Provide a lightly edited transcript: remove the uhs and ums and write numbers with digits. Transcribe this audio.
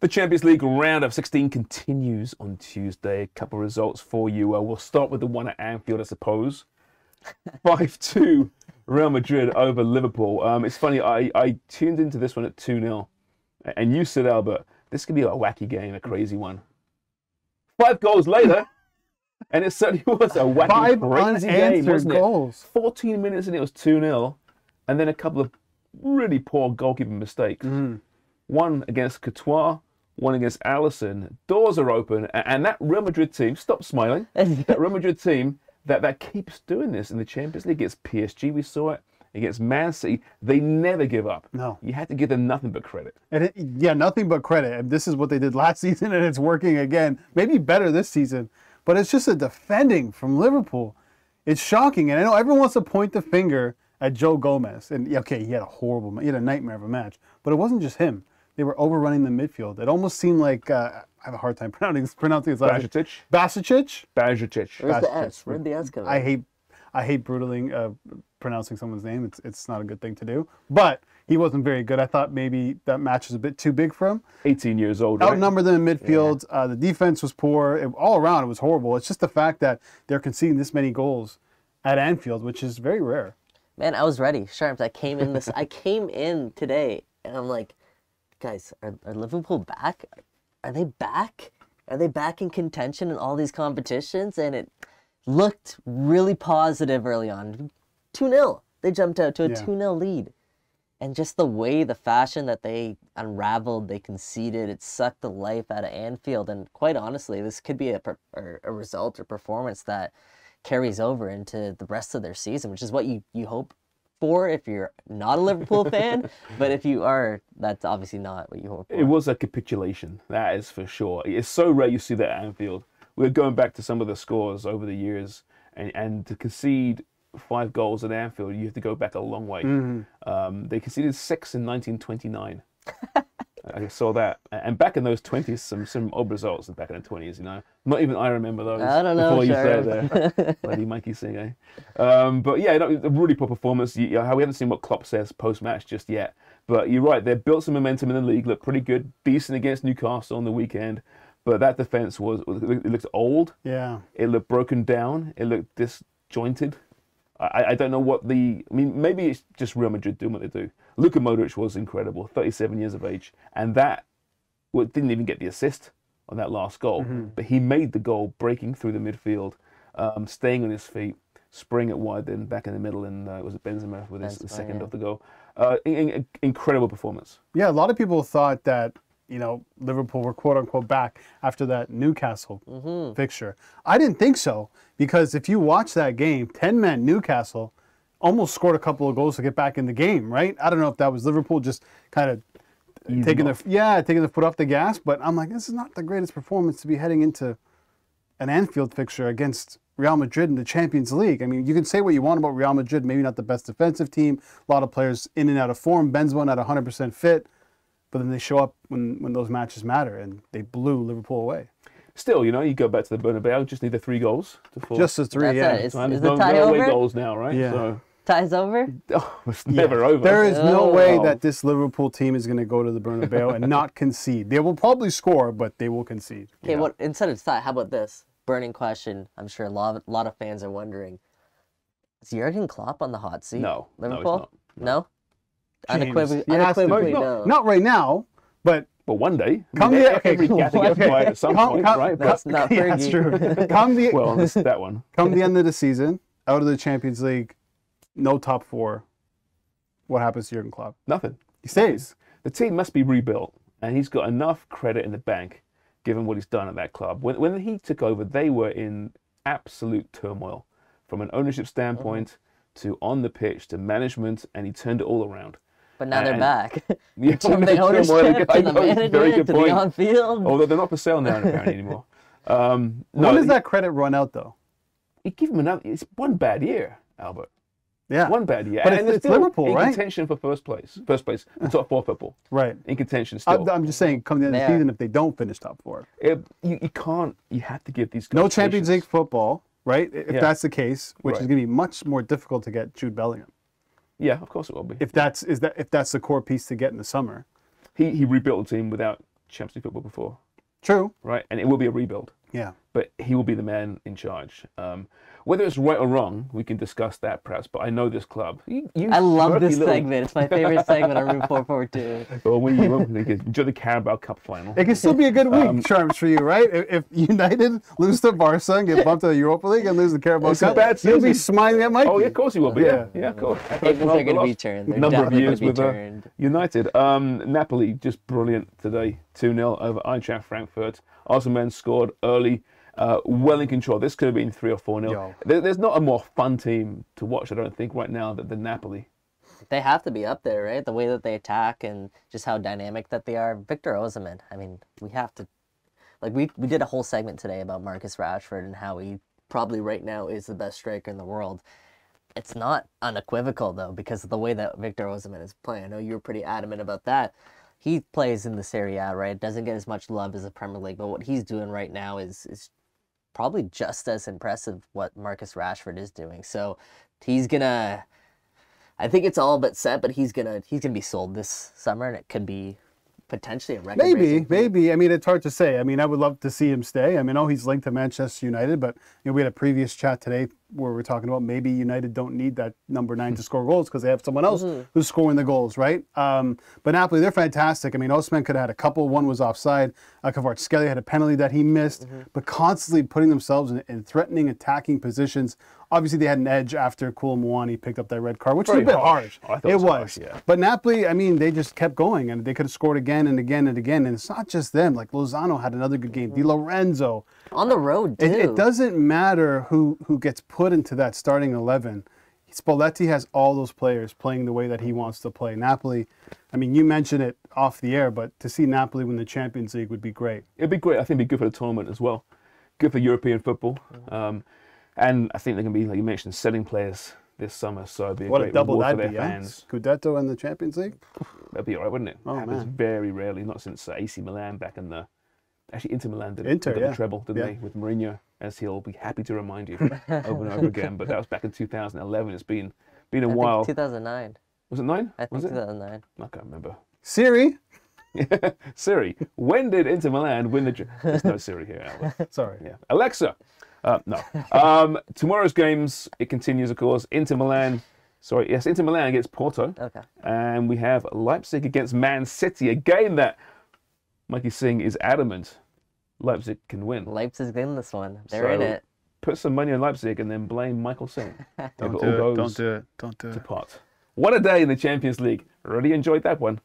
The Champions League round of 16 continues on Tuesday. A couple of results for you. We'll start with the one at Anfield, I suppose. 5-2 Real Madrid over Liverpool. It's funny, I tuned into this one at 2-0. And you said, Albert, this could be a wacky game, a crazy one. 5 goals later, and it certainly was a wacky, crazy game, wasn't it? 14 minutes and it was 2-0. And then a couple of really poor goalkeeping mistakes. One against Courtois, one against Alisson. Doors are open, and that Real Madrid team, stop smiling, that Real Madrid team that keeps doing this in the Champions League. Against PSG, we saw it. Against Man City, they never give up. No. You had to give them nothing but credit. And yeah, nothing but credit. And this is what they did last season, and it's working again. Maybe better this season. But it's just a defending from Liverpool. It's shocking. And I know everyone wants to point the finger at Joe Gomez. And okay, he had a nightmare of a match. But it wasn't just him. They were overrunning the midfield. It almost seemed like, I have a hard time pronouncing his last name. Bajcetic. Where's the S? Where'd the S come in? I hate brutally pronouncing someone's name. It's not a good thing to do. But he wasn't very good. I thought maybe that match was a bit too big for him. 18 years old, right? Outnumbered them in midfield. Yeah. The defense was poor. All around, it was horrible. It's just the fact that they're conceding this many goals at Anfield, which is very rare. Man, I was ready. Sharps, I came in today, and I'm like, guys, are Liverpool back? Are they back? Are they back in contention in all these competitions? And it looked really positive early on. 2-0. They jumped out to a 2-0 lead. And just the way, the fashion that they unraveled, they conceded, it sucked the life out of Anfield. And quite honestly, this could be a result or performance that carries over into the rest of their season, which is what you hope for if you're not a Liverpool fan. But if you are, that's obviously not what you hope for. It was a capitulation, that is for sure. It's so rare you see that at Anfield. We're going back to some of the scores over the years, and to concede 5 goals at Anfield, you have to go back a long way. They conceded 6 in 1929. I saw that. And back in those 20s, some odd results back in the 20s, you know. Not even I remember those. I don't know, before you said there. Bloody Mikey Singh, eh? But yeah, a really poor performance. We haven't seen what Klopp says post-match just yet. But you're right, they've built some momentum in the league, looked pretty good, decent against Newcastle on the weekend. But that defense it looked old. Yeah. It looked broken down. It looked disjointed. I don't know what maybe it's just Real Madrid doing what they do. Luka Modric was incredible, 37 years of age. And that didn't even get the assist on that last goal. But he made the goal, breaking through the midfield, staying on his feet, spraying it wide, then back in the middle, and it was Benzema with his second of the goal. Incredible performance. Yeah, a lot of people thought that, Liverpool were quote-unquote back after that Newcastle fixture. I didn't think so, because if you watch that game, 10-man Newcastle almost scored a couple of goals to get back in the game, right? I don't know if that was Liverpool just kind of taking the foot off the gas, but I'm like, this is not the greatest performance to be heading into an Anfield fixture against Real Madrid in the Champions League. I mean, you can say what you want about Real Madrid, maybe not the best defensive team, a lot of players in and out of form, Benzema not 100% fit, but then they show up when those matches matter, and they blew Liverpool away. Still, you go back to the Bernabeu, just need the 3 goals. Just the 3, yeah. Is there's the tie over? away goals now, right? Yeah. So, tie's over? It's never over. There is no way that this Liverpool team is going to go to the Bernabeu and not concede. They will probably score, but they will concede. Okay, instead of tie, how about this? Burning question. I'm sure a lot of fans are wondering. Is Jurgen Klopp on the hot seat? No. Liverpool? No? Unequivocally, no. Not right now, but one day. Every guy at some point, right? That's not Fergie. That's true. That one. Come the end of the season, out of the Champions League, no top 4. What happens to Jurgen Klopp? Nothing. He stays. The team must be rebuilt, and he's got enough credit in the bank, given what he's done at that club. When he took over, they were in absolute turmoil, from an ownership standpoint to on the pitch to management, and he turned it all around. But now they're back. Yeah, from the ownership to the management to the on-field. Although they're not for sale now apparently anymore. When does that credit run out, though? You give him another. It's one bad year, Albert. Yeah. One bad year. But it's Liverpool, right? In contention for first place, the top 4 football. Right. In contention still. I'm just saying, come the end of the season, if they don't finish top 4. You can't. You have to give these guys no Champions League football, right? If that's the case, which is Right. going to be much more difficult to get Jude Bellingham. Yeah, of course it will be. If that's the core piece to get in the summer. He rebuilt the team without Champions League football before, True. right? And it will be a rebuild. Yeah. But he will be the man in charge. Whether it's right or wrong, we can discuss that perhaps. But I know this club. I love this segment. It's my favorite segment on Route 442. Well, when you enjoy the Carabao Cup final. It can still be a good week, Sharms, for you, right? If United lose to Barca and get bumped to the Europa League and lose the Carabao It's a Cup, bad you'll be season. smiling at Mikey. Oh, yeah, of course he will be. Yeah, of course. Tables are going to be turned. They're Number of definitely years gonna with be turned. United. Napoli, just brilliant today. 2-0 over Eintracht Frankfurt. Arsenal men scored early. Well in control. This could have been 3 or 4-0. There's not a more fun team to watch, I don't think, right now than Napoli. They have to be up there, right? The way that they attack and just how dynamic that they are. Victor Osimhen, I mean, we have to... Like, we did a whole segment today about Marcus Rashford and how he probably right now is the best striker in the world. It's not unequivocal, though, because of the way that Victor Osimhen is playing. I know you were pretty adamant about that. He plays in the Serie A, right? Doesn't get as much love as the Premier League, but what he's doing right now is probably just as impressive what Marcus Rashford is doing. So he's gonna, I think it's all but set, but he's gonna be sold this summer, and it could be potentially a record. Maybe. I mean, it's hard to say. I mean, I would love to see him stay. I mean, he's linked to Manchester United, but we had a previous chat today where we're talking about maybe United don't need that number 9 to score goals because they have someone else who's scoring the goals, right? But Napoli, they're fantastic. I mean, Osimhen could have had a couple. One was offside. Kvaratskhelia had a penalty that he missed, but constantly putting themselves in threatening, attacking positions. Obviously, they had an edge after Koulibaly picked up that red card, which was a bit harsh. I thought it was harsh, yeah. But Napoli, I mean, they just kept going, and they could have scored again and again and again. And it's not just them. Like, Lozano had another good game. Di Lorenzo. On the road, too. It doesn't matter who gets put into that starting 11. Spalletti has all those players playing the way that he wants to play. Napoli, I mean, you mentioned it off the air, but to see Napoli win the Champions League would be great. It'd be great. I think it'd be good for the tournament as well. Good for European football. And I think they're going to be, like you mentioned, selling players this summer. So it'd be a great double reward for that'd their be, fans. Scudetto in the Champions League? That'd be all right, wouldn't it? Oh, happens man. very rarely, not since AC Milan back in the... Actually, Inter Milan did Inter, the treble, didn't they? With Mourinho, as he'll be happy to remind you over and over again. But that was back in 2011. It's been a while. 2009. Was it 9? I think 2009. I can't remember. Siri? Siri, when did Inter Milan win the... There's no Siri here, Albert. Sorry. Yeah. Alexa. No. Tomorrow's games, it continues, of course. Inter Milan against Porto. Okay. And we have Leipzig against Man City. A game that Mikey Singh is adamant Leipzig can win. Leipzig's in this one. They're in it. Put some money on Leipzig and then blame Michael Singh. Don't do it. Don't do it. To pot. What a day in the Champions League. Really enjoyed that one.